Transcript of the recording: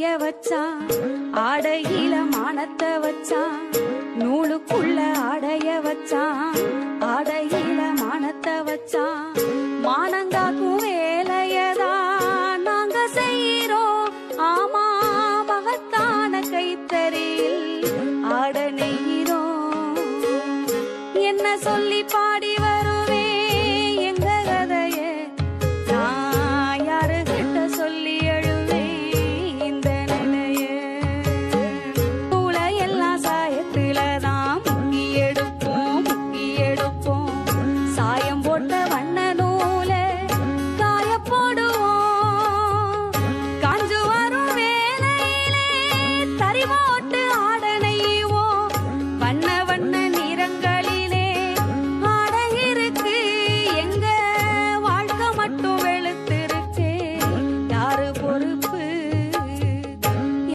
ஆடைய வச்சான், ஆடையில மானத்தை வச்சான், நூலுக்குள்ள ஆடைய வச்சான், ஆடையில மானத்தை வச்சான். மானங்காக்கும் வேலையதான் நாங்க செய்யறோம், ஆமா மகத்தான கைத்தறியில் ஆட நெய்கிறோம். என்ன சொல்லி பாடி வருவே எங்க கதைய, நான் யாரு கிட்ட சொல்லி எழுவேன் இந்த நிலைய. எல்லாம் சாயத்துலதான் முக்கி எடுப்போம், முக்கி எடுப்போம். சாயம் போட்ட வண்ண நூல காய போடுவோம். காஞ்சு வரும் வேலையிலே தறி போட்டு ஆட நெய்வோம். வண்ண வண்ண நிறங்களிலே ஆட இருக்கு, எங்க வாழ்க்கை மட்டும் வெளுத்திருக்கு. யாரு பொறுப்பு